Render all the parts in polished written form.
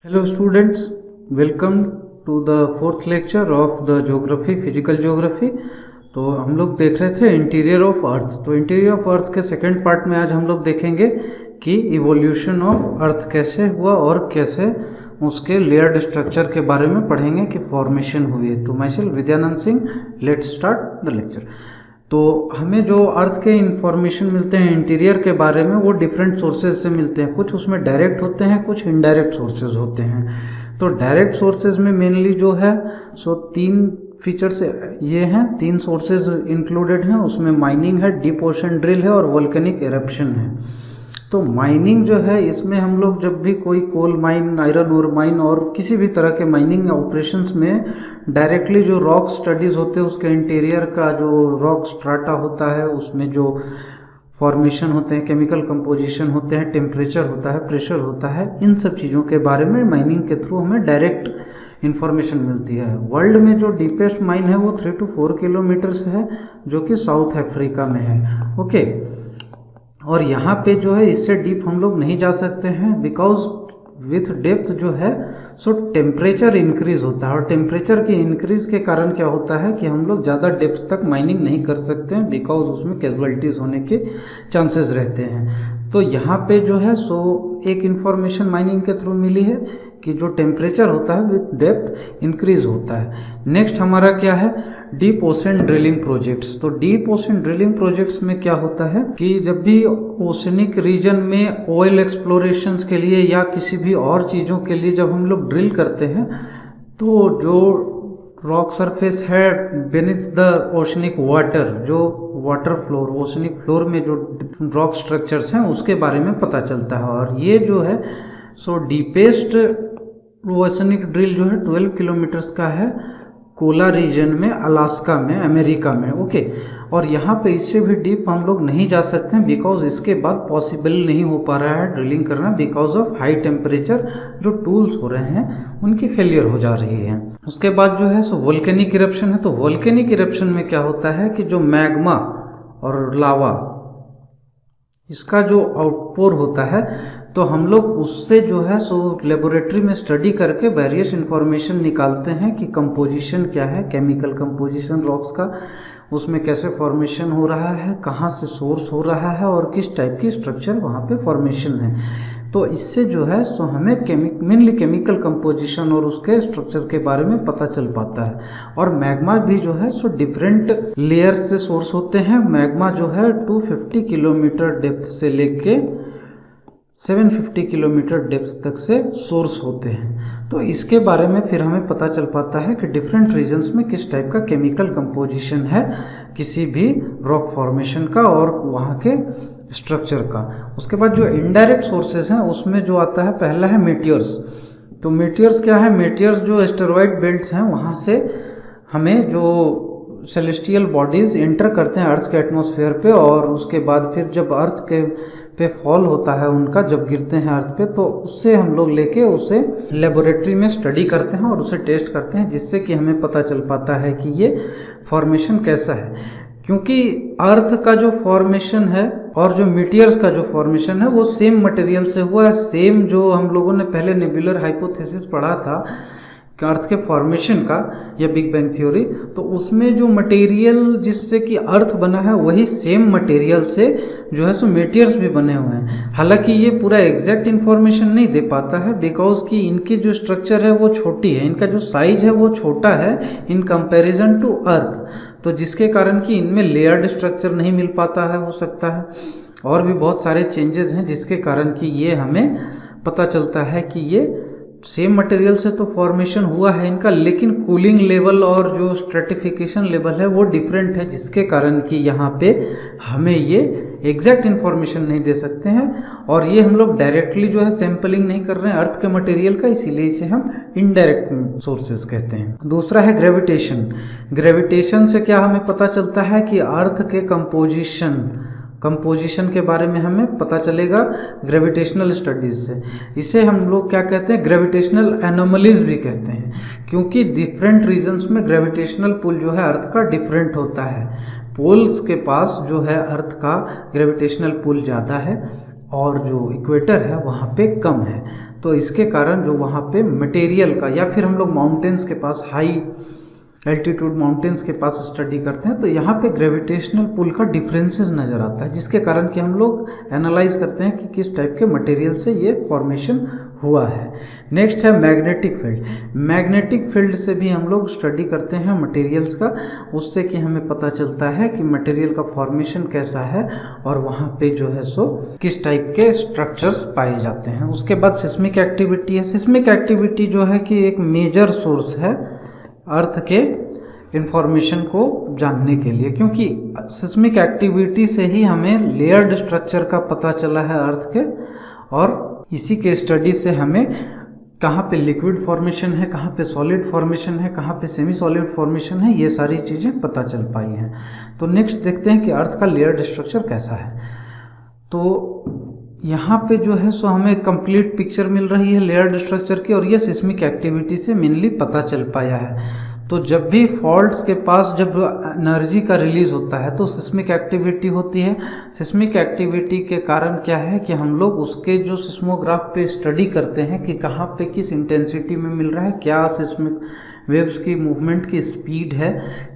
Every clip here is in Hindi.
Hello students, welcome to the fourth lecture of the geography, physical geography। तो हम लोग देख रहे थे इंटीरियर ऑफ अर्थ। तो इंटीरियर ऑफ अर्थ के सेकंड पार्ट में आज हम लोग देखेंगे कि इवोल्यूशन ऑफ अर्थ कैसे हुआ और कैसे उसके लेयर्ड स्ट्रक्चर के बारे में पढ़ेंगे कि फॉर्मेशन हुई है। तो my self Vidyanand Singh, let's start the lecture. तो हमें जो अर्थ के इंफॉर्मेशन मिलते हैं इंटीरियर के बारे में वो डिफरेंट सोर्सेज से मिलते हैं। कुछ उसमें डायरेक्ट होते हैं, कुछ इनडायरेक्ट सोर्सेज होते हैं। तो डायरेक्ट सोर्सेज में मेनली जो है सो तीन फीचर्स ये हैं, तीन सोर्सेज इंक्लूडेड हैं। उसमें माइनिंग है, डीप ओशन ड्रिल है और वोल्केनिक एरप्शन है। तो माइनिंग जो है इसमें हम लोग जब भी कोई coal mine, iron ore mine और किसी भी तरह के माइनिंग ऑपरेशंस में डायरेक्टली जो रॉक स्टडीज़ होते हैं उसके इंटीरियर का जो रॉक स्ट्राटा होता है उसमें जो फॉर्मेशन होते हैं, केमिकल कंपोजिशन होते हैं, टेम्परेचर होता है, प्रेशर होता है, इन सब चीज़ों के बारे में माइनिंग के थ्रू हमें डायरेक्ट इन्फॉर्मेशन मिलती है। वर्ल्ड में जो डीपेस्ट माइन है वो 3 to 4 किलोमीटर्स है, जो कि साउथ अफ्रीका में है। ओके, और यहाँ पे जो है इससे डीप हम लोग नहीं जा सकते हैं, बिकॉज विथ डेप्थ जो है सो टेम्परेचर इंक्रीज होता है। और टेम्परेचर के इंक्रीज के कारण क्या होता है कि हम लोग ज़्यादा डेप्थ तक माइनिंग नहीं कर सकते हैं, बिकॉज उसमें कैजुअलिटीज़ होने के चांसेस रहते हैं। तो यहाँ पे जो है सो एक इन्फॉर्मेशन माइनिंग के थ्रू मिली है कि जो टेम्परेचर होता है विथ डेप्थ इंक्रीज होता है। नेक्स्ट हमारा क्या है, डीप ओशन ड्रिलिंग प्रोजेक्ट्स। तो डीप ओशन ड्रिलिंग प्रोजेक्ट्स में क्या होता है कि जब भी ओशनिक रीजन में ऑयल एक्सप्लोरेशंस के लिए या किसी भी और चीज़ों के लिए जब हम लोग ड्रिल करते हैं तो जो रॉक सरफेस है बेनीथ द ओशनिक वाटर, जो वाटर फ्लोर, ओशनिक फ्लोर में जो रॉक स्ट्रक्चर्स हैं उसके बारे में पता चलता है। और ये जो है सो डीपेस्ट ओशनिक ड्रिल जो है 12 किलोमीटर्स का है, कोला रीजन में, अलास्का में, अमेरिका में। ओके, और यहाँ पे इससे भी डीप हम लोग नहीं जा सकते हैं, बिकॉज इसके बाद पॉसिबल नहीं हो पा रहा है ड्रिलिंग करना, बिकॉज ऑफ हाई टेम्परेचर। जो टूल्स हो रहे हैं उनकी फेलियर हो जा रही है। उसके बाद जो है सो वोल्केनिक इरप्शन है। तो वोल्केनिक इरप्शन में क्या होता है कि जो मैग्मा और लावा इसका जो आउटपोर होता है तो हम लोग उससे जो है सो लेबोरेटरी में स्टडी करके वेरियस इंफॉर्मेशन निकालते हैं कि कंपोजिशन क्या है, केमिकल कंपोजिशन रॉक्स का, उसमें कैसे फॉर्मेशन हो रहा है, कहाँ से सोर्स हो रहा है और किस टाइप की स्ट्रक्चर वहाँ पे फॉर्मेशन है। तो इससे जो है सो हमें मेनली केमिकल कंपोजिशन और उसके स्ट्रक्चर के बारे में पता चल पाता है। और मैग्मा भी जो है सो डिफरेंट लेयर्स से सोर्स होते हैं। मैग्मा जो है 250 किलोमीटर डेप्थ से लेके 750 किलोमीटर डेप्थ तक से सोर्स होते हैं। तो इसके बारे में फिर हमें पता चल पाता है कि डिफरेंट रीजन्स में किस टाइप का केमिकल कंपोजिशन है किसी भी रॉक फॉर्मेशन का और वहाँ के स्ट्रक्चर का। उसके बाद जो इनडायरेक्ट सोर्सेज हैं उसमें जो आता है पहला है मेटियर्स। तो मेटियर्स क्या है, मेटियर्स जो एस्टेरॉयड बेल्ट्स हैं वहाँ से हमें जो सेलेस्टियल बॉडीज़ एंटर करते हैं अर्थ के एटमॉस्फेयर पे, और उसके बाद फिर जब अर्थ के पे फॉल होता है उनका, जब गिरते हैं अर्थ पे, तो उससे हम लोग लेके उसे लेबोरेटरी में स्टडी करते हैं और उसे टेस्ट करते हैं, जिससे कि हमें पता चल पाता है कि ये फॉर्मेशन कैसा है। क्योंकि अर्थ का जो फॉर्मेशन है और जो मीटियर्स का जो फॉर्मेशन है वो सेम मटेरियल से हुआ है। सेम जो हम लोगों ने पहले नेबुलर हाइपोथेसिस पढ़ा था अर्थ के फॉर्मेशन का या बिग बैंग थ्योरी, तो उसमें जो मटेरियल जिससे कि अर्थ बना है वही सेम मटेरियल से जो है सो मेटियर्स भी बने हुए हैं। हालांकि ये पूरा एग्जैक्ट इन्फॉर्मेशन नहीं दे पाता है, बिकॉज कि इनकी जो स्ट्रक्चर है वो छोटी है, इनका जो साइज है वो छोटा है इन कंपैरिजन टू अर्थ, तो जिसके कारण कि इनमें लेयर्ड स्ट्रक्चर नहीं मिल पाता है, हो सकता है। और भी बहुत सारे चेंजेस हैं जिसके कारण कि ये हमें पता चलता है कि ये सेम मटेरियल से तो फॉर्मेशन हुआ है इनका, लेकिन कूलिंग लेवल और जो स्ट्रेटिफिकेशन लेवल है वो डिफरेंट है, जिसके कारण कि यहाँ पे हमें ये एग्जैक्ट इन्फॉर्मेशन नहीं दे सकते हैं। और ये हम लोग डायरेक्टली जो है सैंपलिंग नहीं कर रहे हैं अर्थ के मटेरियल का, इसीलिए इसे हम इनडायरेक्ट सोर्सेज कहते हैं। दूसरा है ग्रेविटेशन। ग्रेविटेशन से क्या हमें पता चलता है कि अर्थ के कंपोजिशन के बारे में हमें पता चलेगा ग्रेविटेशनल स्टडीज से। इसे हम लोग क्या कहते हैं, ग्रेविटेशनल एनोमलीज भी कहते हैं, क्योंकि डिफरेंट रीजन्स में ग्रेविटेशनल पुल जो है अर्थ का डिफरेंट होता है। पोल्स के पास जो है अर्थ का ग्रेविटेशनल पुल ज़्यादा है और जो इक्वेटर है वहाँ पे कम है। तो इसके कारण जो वहाँ पे मटेरियल का, या फिर हम लोग माउंटेन्स के पास, हाई एल्टीट्यूड माउंटेन्स के पास स्टडी करते हैं, तो यहाँ पे ग्रेविटेशनल पुल का डिफरेंसेस नज़र आता है, जिसके कारण कि हम लोग एनालाइज करते हैं कि किस टाइप के मटेरियल से ये फॉर्मेशन हुआ है। नेक्स्ट है मैग्नेटिक फील्ड। मैग्नेटिक फील्ड से भी हम लोग स्टडी करते हैं मटेरियल्स का, उससे कि हमें पता चलता है कि मटेरियल का फॉर्मेशन कैसा है और वहाँ पे जो है सो किस टाइप के स्ट्रक्चर्स पाए जाते हैं। उसके बाद सिस्मिक एक्टिविटी है। सिस्मिक एक्टिविटी जो है कि एक मेजर सोर्स है अर्थ के इंफॉर्मेशन को जानने के लिए, क्योंकि सिस्मिक एक्टिविटी से ही हमें लेयर्ड स्ट्रक्चर का पता चला है अर्थ के, और इसी के स्टडी से हमें कहाँ पे लिक्विड फॉर्मेशन है, कहाँ पे सॉलिड फॉर्मेशन है, कहाँ पे सेमी सॉलिड फॉर्मेशन है, ये सारी चीज़ें पता चल पाई हैं। तो नेक्स्ट देखते हैं कि अर्थ का लेयर्ड स्ट्रक्चर कैसा है। तो यहाँ पे जो है सो हमें कंप्लीट पिक्चर मिल रही है लेयर्ड स्ट्रक्चर की, और ये सिस्मिक एक्टिविटी से मेनली पता चल पाया है। तो जब भी फॉल्ट्स के पास जब एनर्जी का रिलीज होता है तो सिस्मिक एक्टिविटी होती है। सिस्मिक एक्टिविटी के कारण क्या है कि हम लोग उसके जो सिस्मोग्राफ पे स्टडी करते हैं कि कहाँ पे किस इंटेंसिटी में मिल रहा है, क्या सिस्मिक वेव्स की मूवमेंट की स्पीड है,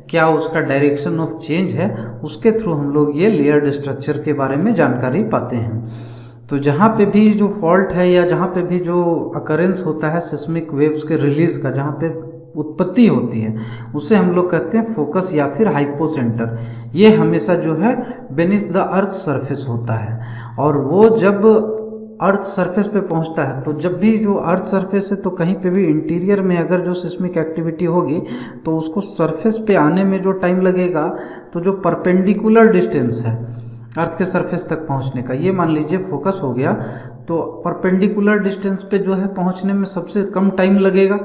क्या उसका डायरेक्शन ऑफ चेंज है, उसके थ्रू हम लोग ये लेयर्ड स्ट्रक्चर के बारे में जानकारी पाते हैं। तो जहाँ पे भी जो फॉल्ट है या जहाँ पे भी जो अकरेंस होता है सिस्मिक वेव्स के रिलीज का, जहाँ पे उत्पत्ति होती है, उसे हम लोग कहते हैं फोकस या फिर हाइपोसेंटर। ये हमेशा जो है बेनीथ द अर्थ सरफेस होता है, और वो जब अर्थ सरफेस पे पहुंचता है, तो जब भी जो अर्थ सरफेस है तो कहीं पे भी इंटीरियर में अगर जो सिस्मिक एक्टिविटी होगी तो उसको सरफेस पे आने में जो टाइम लगेगा, तो जो परपेंडिकुलर डिस्टेंस है अर्थ के सरफेस तक पहुंचने का, ये मान लीजिए फोकस हो गया, तो परपेंडिकुलर डिस्टेंस पे जो है पहुंचने में सबसे कम टाइम लगेगा।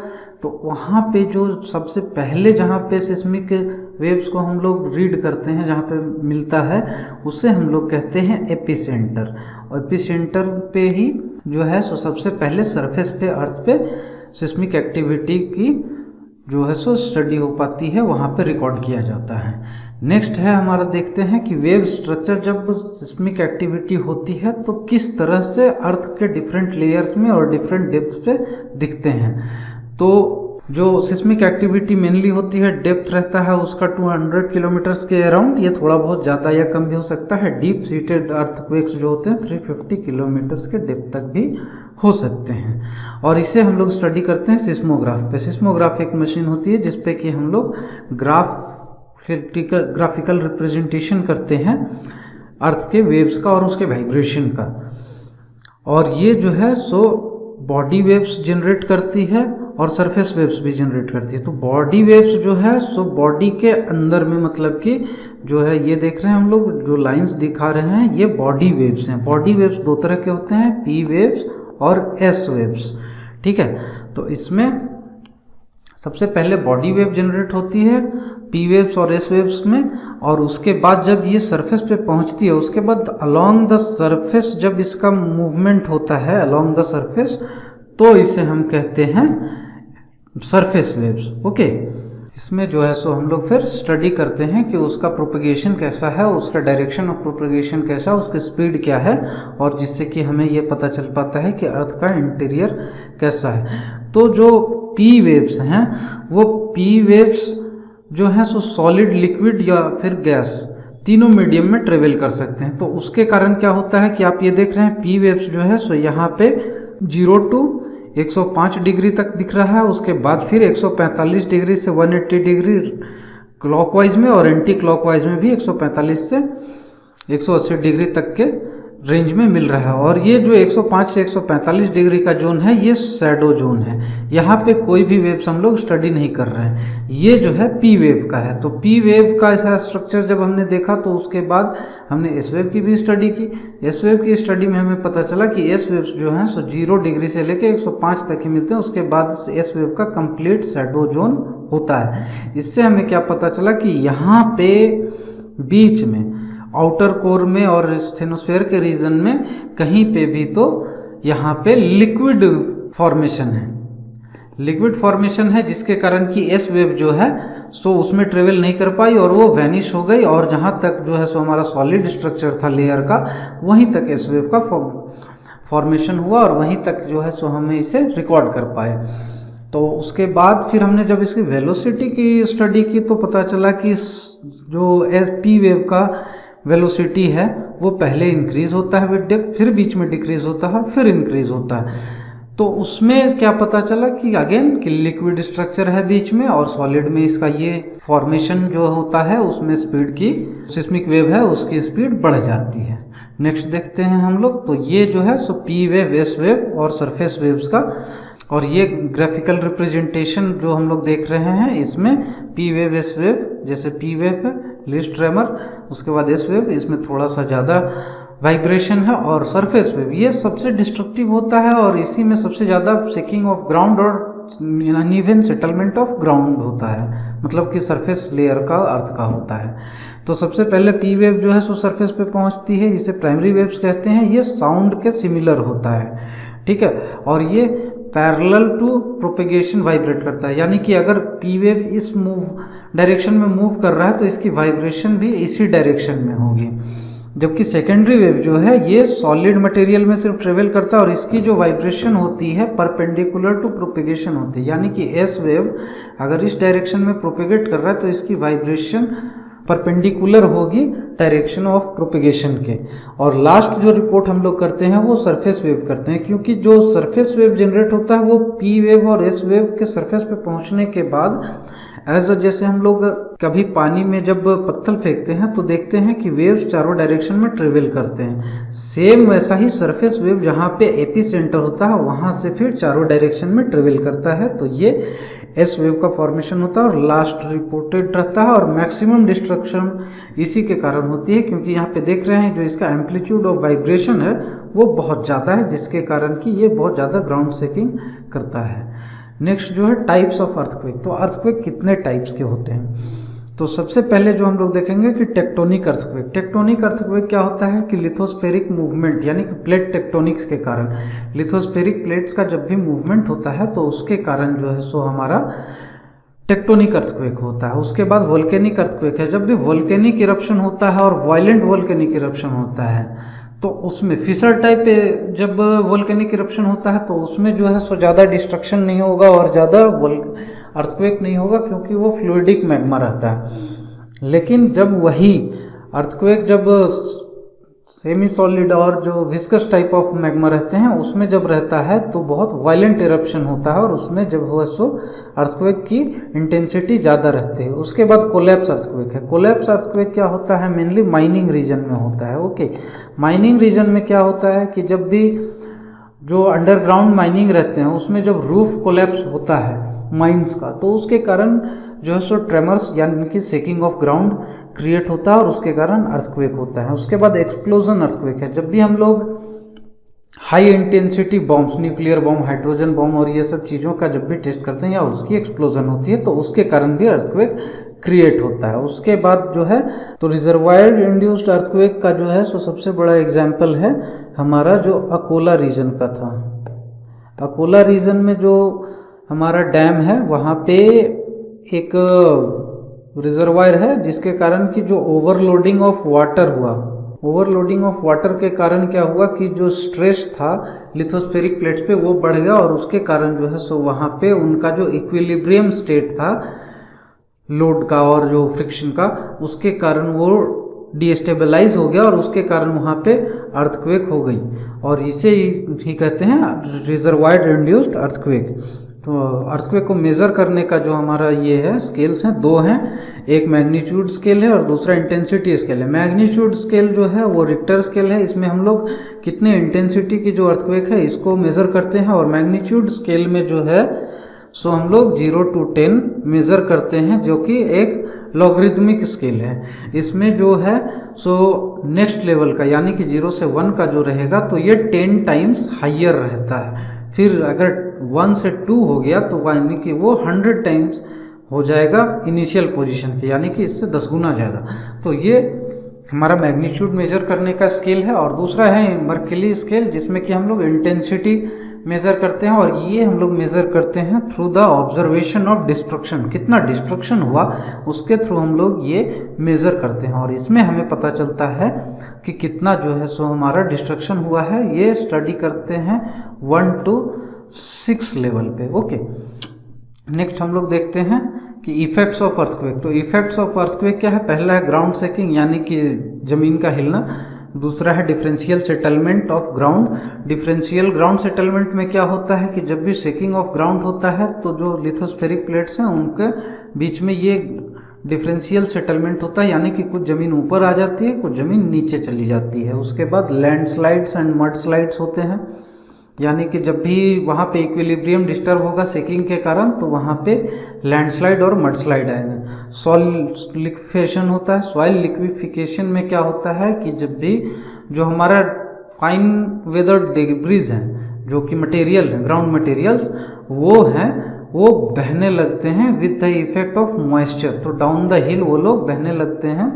तो वहाँ पे जो सबसे पहले जहाँ पे सिस्मिक वेव्स को हम लोग रीड करते हैं, जहाँ पे मिलता है, उसे हम लोग कहते हैं एपिसेंटर। और एपिसेंटर पे ही जो है सो सबसे पहले सरफेस पे अर्थ पे सिस्मिक एक्टिविटी की जो है सो स्टडी हो पाती है, वहाँ पे रिकॉर्ड किया जाता है। नेक्स्ट है हमारा, देखते हैं कि वेव स्ट्रक्चर जब सिस्मिक एक्टिविटी होती है तो किस तरह से अर्थ के डिफरेंट लेयर्स में और डिफरेंट डेप्थ पे दिखते हैं। तो जो सिस्मिक एक्टिविटी मेनली होती है, डेप्थ रहता है उसका 200 किलोमीटर्स के अराउंड, ये थोड़ा बहुत ज़्यादा या कम भी हो सकता है। डीप सीटेड अर्थक्वेक्स जो होते हैं 350 किलोमीटर्स के डेप्थ तक भी हो सकते हैं, और इसे हम लोग स्टडी करते हैं सिस्मोग्राफ पे। सिस्मोग्राफ एक मशीन होती है जिसपे कि हम लोग ग्राफिकल रिप्रेजेंटेशन करते हैं अर्थ के वेव्स का और उसके वाइब्रेशन का, और ये जो है सो बॉडी वेव्स जनरेट करती है और सरफेस वेव्स भी जनरेट करती है। तो बॉडी वेव्स जो है सो बॉडी के अंदर में, मतलब कि जो है ये देख रहे हैं हम लोग जो लाइंस दिखा रहे हैं, ये बॉडी वेव्स हैं। बॉडी वेव्स दो तरह के होते हैं, पी वेव्स और एस वेव्स, ठीक है। तो इसमें सबसे पहले बॉडी वेव जनरेट होती है पी वेव्स और एस वेव्स में, और उसके बाद जब ये सरफेस पे पहुंचती है, उसके बाद अलोंग द सरफेस जब इसका मूवमेंट होता है अलोंग द सरफेस, तो इसे हम कहते हैं सरफेस वेव्स। ओके, इसमें जो है सो हम लोग फिर स्टडी करते हैं कि उसका प्रोपगेशन कैसा है, उसका डायरेक्शन ऑफ प्रोपगेशन कैसा है, उसकी स्पीड क्या है, और जिससे कि हमें ये पता चल पाता है कि अर्थ का इंटीरियर कैसा है। तो जो पी वेव्स हैं, वो पी वेव्स जो हैं सो सॉलिड, लिक्विड या फिर गैस, तीनों मीडियम में ट्रेवल कर सकते हैं। तो उसके कारण क्या होता है कि आप ये देख रहे हैं पी वेव्स जो है सो यहाँ पे 0 to 105 डिग्री तक दिख रहा है, उसके बाद फिर 145 डिग्री से 180 डिग्री क्लॉकवाइज में और एंटी क्लॉकवाइज में भी 145 से 180 डिग्री तक के रेंज में मिल रहा है। और ये जो 105 से 145 डिग्री का जोन है, ये शैडो जोन है, यहाँ पे कोई भी वेव्स हम लोग स्टडी नहीं कर रहे हैं। ये जो है पी वेव का है। तो पी वेव का ऐसा स्ट्रक्चर जब हमने देखा तो उसके बाद हमने एस वेव की भी स्टडी की। एस वेव की स्टडी में हमें पता चला कि एस वेव्स जो हैं सो 0 डिग्री से लेके 105 तक ही मिलते हैं, उसके बाद एस वेव का कंप्लीट शैडो जोन होता है। इससे हमें क्या पता चला कि यहाँ पे बीच में आउटर कोर में और स्टेनोस्फेयर के रीजन में कहीं पे भी तो यहाँ पे लिक्विड फॉर्मेशन है, लिक्विड फॉर्मेशन है जिसके कारण कि एस वेव जो है सो उसमें ट्रेवल नहीं कर पाई और वो वैनिश हो गई, और जहाँ तक जो है सो हमारा सॉलिड स्ट्रक्चर था लेयर का वहीं तक एस वेव का फॉर्मेशन हुआ और वहीं तक जो है सो हमें इसे रिकॉर्ड कर पाए। तो उसके बाद फिर हमने जब इसकी वेलोसिटी की स्टडी की तो पता चला कि जो एस पी वेव का वेलोसिटी है वो पहले इंक्रीज होता है विद डेप्थ, फिर बीच में डिक्रीज होता है, फिर इंक्रीज होता है। तो उसमें क्या पता चला कि अगेन कि लिक्विड स्ट्रक्चर है बीच में और सॉलिड में इसका ये फॉर्मेशन जो होता है उसमें स्पीड की सिस्मिक वेव है उसकी स्पीड बढ़ जाती है। नेक्स्ट देखते हैं हम लोग। तो ये जो है सो पी वेव, एस वेव और सरफेस वेव्स का, और ये ग्राफिकल रिप्रेजेंटेशन जो हम लोग देख रहे हैं इसमें पी वेव, एस वेव, जैसे पी वेव है लीस्ट ट्रेमर, उसके बाद एस वेव इसमें थोड़ा सा ज़्यादा वाइब्रेशन है, और सरफेस वेव ये सबसे डिस्ट्रक्टिव होता है और इसी में सबसे ज़्यादा शेकिंग ऑफ ग्राउंड और अनइवन सेटलमेंट ऑफ ग्राउंड होता है, मतलब कि सरफेस लेयर का अर्थ का होता है। तो सबसे पहले पी वेव जो है सो सरफेस पे पहुंचती है, जिसे प्राइमरी वेव्स कहते हैं। ये साउंड के सिमिलर होता है, ठीक है, और ये पैरेलल टू प्रोपेगेशन वाइब्रेट करता है, यानी कि अगर पी वेव इस डायरेक्शन में मूव कर रहा है तो इसकी वाइब्रेशन भी इसी डायरेक्शन में होगी। जबकि सेकेंडरी वेव जो है ये सॉलिड मटेरियल में सिर्फ ट्रेवल करता है और इसकी जो वाइब्रेशन होती है परपेंडिकुलर टू प्रोपेगेशन होती है, यानी कि एस वेव अगर इस डायरेक्शन में प्रोपेगेट कर रहा है तो इसकी वाइब्रेशन परपेंडिकुलर होगी डायरेक्शन ऑफ प्रोपेगेशन के। और लास्ट जो रिपोर्ट हम लोग करते हैं वो सरफेस वेव करते हैं, क्योंकि जो सरफेस वेव जनरेट होता है वो पी वेव और एस वेव के सरफेस पे पहुंचने के बाद जैसे हम लोग कभी पानी में जब पत्थर फेंकते हैं तो देखते हैं कि वेव्स चारों डायरेक्शन में ट्रेवल करते हैं, सेम वैसा ही सरफेस वेव जहाँ पे एपी सेंटर होता है वहाँ से फिर चारों डायरेक्शन में ट्रेवल करता है। तो ये एस वेव का फॉर्मेशन होता है और लास्ट रिपोर्टेड रहता है, और मैक्सिमम डिस्ट्रक्शन इसी के कारण होती है, क्योंकि यहाँ पे देख रहे हैं जो इसका एम्पलीट्यूड ऑफ वाइब्रेशन है वो बहुत ज़्यादा है, जिसके कारण कि ये बहुत ज़्यादा ग्राउंड शेकिंग करता है। नेक्स्ट जो है टाइप्स ऑफ अर्थक्वेक। तो अर्थक्वेक कितने टाइप्स के होते हैं? तो सबसे पहले जो हम लोग देखेंगे कि टेक्टोनिक अर्थक्वेक। टेक्टोनिक अर्थक्वेक क्या होता है कि लिथोस्फेरिक मूवमेंट, यानी कि प्लेट टेक्टोनिक्स के कारण, लिथोस्फेरिक प्लेट्स का जब भी मूवमेंट होता है तो उसके कारण जो है सो हमारा टेक्टोनिक अर्थक्वेक होता है। उसके बाद वोल्केनिक अर्थक्वेक है, जब भी वोल्केनिक इरप्शन होता है और वायलेंट वोल्केनिक इरप्शन होता है तो उसमें फिशर टाइप जब वोल्केनिक इरप्शन होता है तो उसमें जो है सो ज़्यादा डिस्ट्रक्शन नहीं होगा और ज़्यादा अर्थक्वेक नहीं होगा, क्योंकि वो फ्लूइडिक मैग्मा रहता है। लेकिन जब वही अर्थक्वेक जब सेमी सॉलिड और जो विस्कस टाइप ऑफ मैग्मा रहते हैं उसमें जब रहता है तो बहुत वायलेंट इरप्शन होता है और उसमें जब हुआ सो अर्थक्वेक की इंटेंसिटी ज़्यादा रहती है। उसके बाद कोलैप्स अर्थक्वेक है। कोलैप्स अर्थक्वेक क्या होता है? मेनली माइनिंग रीजन में होता है। ओके, माइनिंग रीजन में क्या होता है कि जब भी जो अंडरग्राउंड माइनिंग रहते हैं उसमें जब रूफ कोलैप्स होता है माइंस का तो उसके कारण जो है सो ट्रेमर्स यानी कि शेकिंग ऑफ ग्राउंड क्रिएट होता है और उसके कारण अर्थक्वेक होता है। उसके बाद एक्सप्लोजन अर्थक्वेक है। जब भी हम लोग high intensity bombs, nuclear bomb, hydrogen bomb और ये सब चीज़ों का जब भी टेस्ट करते हैं या उसकी एक्सप्लोजन होती है तो उसके कारण भी अर्थक्वेक क्रिएट होता है। उसके बाद जो है तो रिजर्वायर इंड्यूस्ड अर्थक्वेक का जो है सो सबसे बड़ा एग्जाम्पल है हमारा जो अकोला रीजन का था। अकोला रीजन में जो हमारा डैम है वहाँ पे एक रिजर्वायर है जिसके कारण कि जो ओवरलोडिंग ऑफ वाटर हुआ, ओवरलोडिंग ऑफ वाटर के कारण क्या हुआ कि जो स्ट्रेस था लिथोस्फेरिक प्लेट्स पे वो बढ़ गया और उसके कारण जो है सो वहाँ पे उनका जो इक्विलिब्रियम स्टेट था लोड का और जो फ्रिक्शन का, उसके कारण वो डीस्टेबलाइज हो गया और उसके कारण वहाँ पे अर्थक्वेक हो गई और इसे ही कहते हैं रिजर्वायर इंड्यूस्ड अर्थक्वेक। तो अर्थक्वेक को मेज़र करने का जो हमारा ये है स्केल्स हैं, दो हैं, एक मैग्नीट्यूड स्केल है और दूसरा इंटेंसिटी स्केल है। मैग्नीट्यूड स्केल जो है वो रिक्टर स्केल है, इसमें हम लोग कितने इंटेंसिटी की जो अर्थक्वेक है इसको मेज़र करते हैं, और मैग्नीट्यूड स्केल में जो है सो हम लोग 0 to 10 मेज़र करते हैं जो कि एक लॉगरिदमिक स्केल है। इसमें जो है सो नेक्स्ट लेवल का यानी कि 0 से 1 का जो रहेगा तो ये 10 टाइम्स हाइयर रहता है। फिर अगर 1 से 2 हो गया तो यानी कि वो 100 टाइम्स हो जाएगा इनिशियल पोजीशन के, यानी कि इससे 10 गुना ज़्यादा। तो ये हमारा मैग्नीट्यूड मेजर करने का स्केल है। और दूसरा है मर्कली स्केल जिसमें कि हम लोग इंटेंसिटी मेज़र करते हैं, और ये हम लोग मेज़र करते हैं through the observation of destruction. कितना डिस्ट्रक्शन हुआ उसके थ्रू हम लोग ये मेज़र करते हैं, और इसमें हमें पता चलता है कि कितना जो है सो हमारा डिस्ट्रक्शन हुआ है। ये स्टडी करते हैं 1 to 6 लेवल पे। ओके, नेक्स्ट हम लोग देखते हैं कि इफेक्ट्स ऑफ अर्थक्वेक। तो इफेक्ट्स ऑफ अर्थक्वेक क्या है? पहला है ग्राउंड शेकिंग, यानी कि ज़मीन का हिलना। दूसरा है differential settlement of ground. Differential ground settlement में क्या होता है कि जब भी शेकिंग ऑफ ग्राउंड होता है तो जो लिथोस्फेरिक प्लेट्स हैं उनके बीच में ये डिफरेंशियल सेटलमेंट होता है, यानी कि कुछ ज़मीन ऊपर आ जाती है, कुछ ज़मीन नीचे चली जाती है। उसके बाद लैंडस्लाइड्स एंड मड स्लाइड्स होते हैं, यानी कि जब भी वहाँ पे इक्विलिब्रियम डिस्टर्ब होगा शेकिंग के कारण तो वहाँ पे लैंडस्लाइड और मडस्लाइड आएंगे। सॉइल लिक्विफिकेशन होता है। सॉइल लिक्विफिकेशन में क्या होता है कि जब भी जो हमारा फाइन वेदर डिब्रीज हैं, जो कि मटेरियल है, ग्राउंड मटेरियल्स वो हैं, वो बहने लगते हैं with the effect of moisture. तो डाउन द हिल वो लोग बहने लगते हैं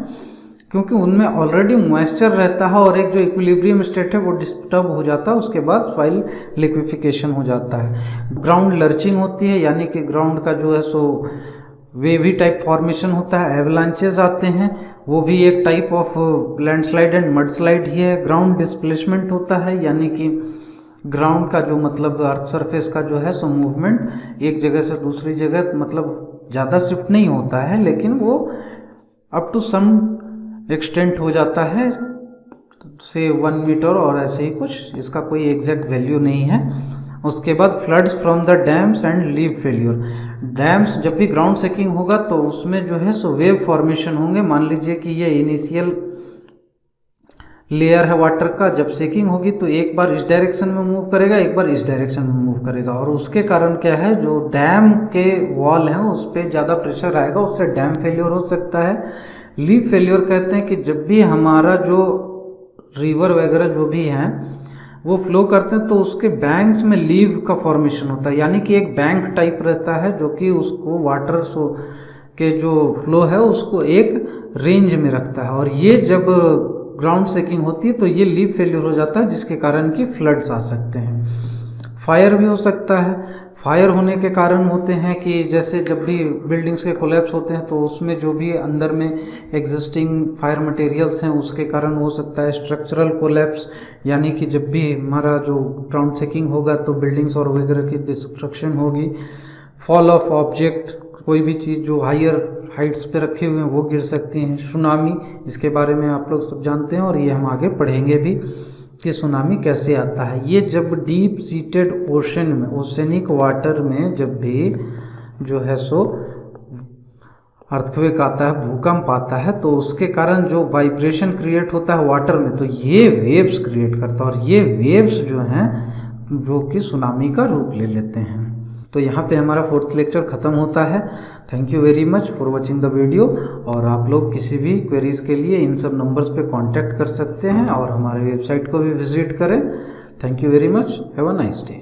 क्योंकि उनमें ऑलरेडी मॉइस्चर रहता है और एक जो इक्विलिब्रियम स्टेट है वो डिस्टर्ब हो जाता है। उसके बाद सॉइल लिक्विफिकेशन हो जाता है। ग्राउंड लर्चिंग होती है, यानी कि ग्राउंड का जो है सो वेवी टाइप फॉर्मेशन होता है। एवलांचेस आते हैं, वो भी एक टाइप ऑफ लैंडस्लाइड एंड मडस्लाइड ही है। ग्राउंड डिस्प्लेसमेंट होता है, यानी कि ग्राउंड का जो मतलब अर्थ सरफेस का जो है सो मूवमेंट एक जगह से दूसरी जगह मतलब ज़्यादा शिफ्ट नहीं होता है, लेकिन वो अप टू सम एक्सटेंट हो जाता है, से 1 मीटर और ऐसे ही कुछ, इसका कोई एग्जैक्ट वैल्यू नहीं है। उसके बाद floods from the dams and leave failure. Dams जब भी ग्राउंड शेकिंग होगा तो उसमें जो है सो वेव फॉर्मेशन होंगे। मान लीजिए कि ये इनिशियल लेयर है वाटर का, जब शेकिंग होगी तो एक बार इस डायरेक्शन में मूव करेगा, एक बार इस डायरेक्शन में मूव करेगा, और उसके कारण क्या है, जो डैम के वॉल हैं उस पर ज़्यादा प्रेशर आएगा, उससे डैम फेल्योर हो सकता है। लीव फेल्योर कहते हैं कि जब भी हमारा जो रिवर वगैरह जो भी हैं वो फ्लो करते हैं तो उसके बैंक्स में लीव का फॉर्मेशन होता है, यानी कि एक बैंक टाइप रहता है जो कि उसको वाटर के जो फ्लो है उसको एक रेंज में रखता है। और ये जब ग्राउंड शेकिंग होती है तो ये लीव फेल्यूर हो जाता है, जिसके कारण कि फ्लड्स आ सकते हैं। फायर भी हो सकता है। फायर होने के कारण होते हैं कि जैसे जब भी बिल्डिंग्स के कोलैप्स होते हैं तो उसमें जो भी अंदर में एग्जिस्टिंग फायर मटेरियल्स हैं उसके कारण हो सकता है स्ट्रक्चरल कोलैप्स, यानी कि जब भी हमारा जो ग्राउंड शेकिंग होगा तो बिल्डिंग्स और वगैरह की डिस्ट्रक्शन होगी। फॉल ऑफ ऑब्जेक्ट, कोई भी चीज़ जो हायर हाइट्स पे रखे हुए हैं वो गिर सकती हैं। सुनामी, इसके बारे में आप लोग सब जानते हैं और ये हम आगे पढ़ेंगे भी कि सुनामी कैसे आता है। ये जब डीप सीटेड ओशन में, ओशनिक वाटर में जब भी जो है सो अर्थक्वेक आता है, भूकंप आता है, तो उसके कारण जो वाइब्रेशन क्रिएट होता है वाटर में, तो ये वेव्स क्रिएट करता है, और ये वेव्स जो हैं जो कि सुनामी का रूप ले लेते हैं। तो यहाँ पे हमारा 4th लेक्चर ख़त्म होता है। Thank you very much for watching the video. और आप लोग किसी भी क्वेरीज़ के लिए इन सब नंबर्स पे कांटेक्ट कर सकते हैं और हमारे वेबसाइट को भी विजिट करें। Thank you very much. Have a nice day.